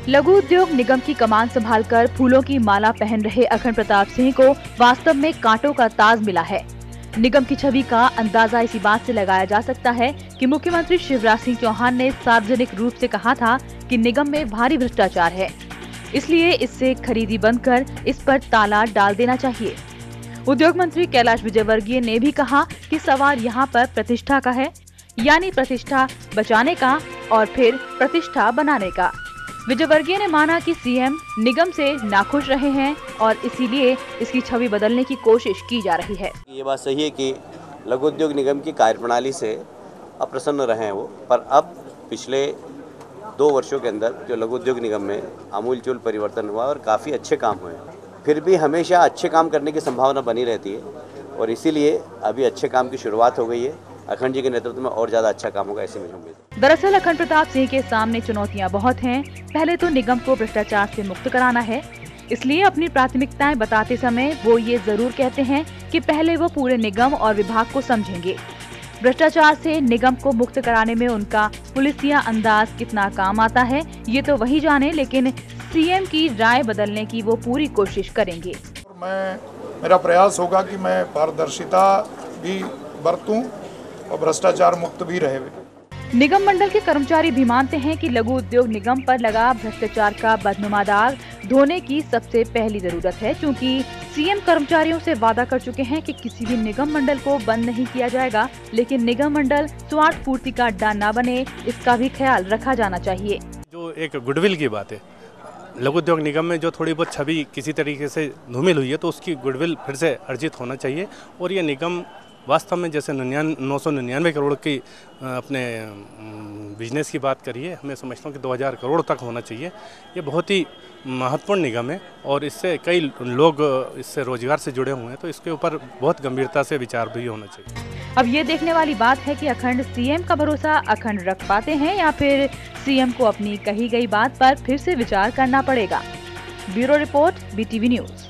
लघु उद्योग निगम की कमान संभालकर फूलों की माला पहन रहे अखंड प्रताप सिंह को वास्तव में कांटों का ताज मिला है। निगम की छवि का अंदाजा इसी बात से लगाया जा सकता है कि मुख्यमंत्री शिवराज सिंह चौहान ने सार्वजनिक रूप से कहा था कि निगम में भारी भ्रष्टाचार है, इसलिए इससे खरीदी बंद कर इस पर ताला डाल देना चाहिए। उद्योग मंत्री कैलाश विजयवर्गीय ने भी कहा कि सवाल यहाँ पर प्रतिष्ठा का है, यानी प्रतिष्ठा बचाने का और फिर प्रतिष्ठा बनाने का। विजयवर्गीय ने माना कि सीएम निगम से नाखुश रहे हैं और इसीलिए इसकी छवि बदलने की कोशिश की जा रही है। ये बात सही है कि लघु उद्योग निगम की कार्यप्रणाली से अप्रसन्न रहे हैं वो, पर अब पिछले 2 वर्षों के अंदर जो लघु उद्योग निगम में आमूलचूल परिवर्तन हुआ और काफ़ी अच्छे काम हुए हैं। फिर भी हमेशा अच्छे काम करने की संभावना बनी रहती है और इसीलिए अभी अच्छे काम की शुरुआत हो गई है। अखंड जी के नेतृत्व में और ज्यादा अच्छा काम होगा, ऐसी मुझे उम्मीद है। दरअसल अखंड प्रताप सिंह के सामने चुनौतियां बहुत हैं। पहले तो निगम को भ्रष्टाचार से मुक्त कराना है, इसलिए अपनी प्राथमिकताएं बताते समय वो ये जरूर कहते हैं कि पहले वो पूरे निगम और विभाग को समझेंगे। भ्रष्टाचार से निगम को मुक्त कराने में उनका पुलिसिया अंदाज कितना काम आता है ये तो वही जाने, लेकिन सीएम की राय बदलने की वो पूरी कोशिश करेंगे। मेरा प्रयास होगा कि मैं पारदर्शिता भी बरतूं और भ्रष्टाचार मुक्त भी रहे। निगम मंडल के कर्मचारी भी मानते हैं कि लघु उद्योग निगम पर लगा भ्रष्टाचार का बदनुमा दाग धोने की सबसे पहली जरूरत है, क्योंकि सीएम कर्मचारियों से वादा कर चुके हैं कि किसी भी निगम मंडल को बंद नहीं किया जाएगा, लेकिन निगम मंडल स्वार्थ पूर्ति का अड्डा न बने, इसका भी ख्याल रखा जाना चाहिए। जो एक गुडविल की बात है, लघु उद्योग निगम में जो थोड़ी बहुत छवि किसी तरीके से धूमिल हुई है, तो उसकी गुडविल फिर से अर्जित होना चाहिए और ये निगम वास्तव में जैसे 999 करोड़ की अपने बिजनेस की बात करिए, मैं समझता हूँ कि 2000 करोड़ तक होना चाहिए। ये बहुत ही महत्वपूर्ण निगम है और इससे कई लोग इससे रोजगार से जुड़े हुए हैं, तो इसके ऊपर बहुत गंभीरता से विचार भी होना चाहिए। अब ये देखने वाली बात है कि अखंड सीएम का भरोसा अखंड रख पाते हैं या फिर सीएम को अपनी कही गई बात पर फिर से विचार करना पड़ेगा। Bureau report, BTV news.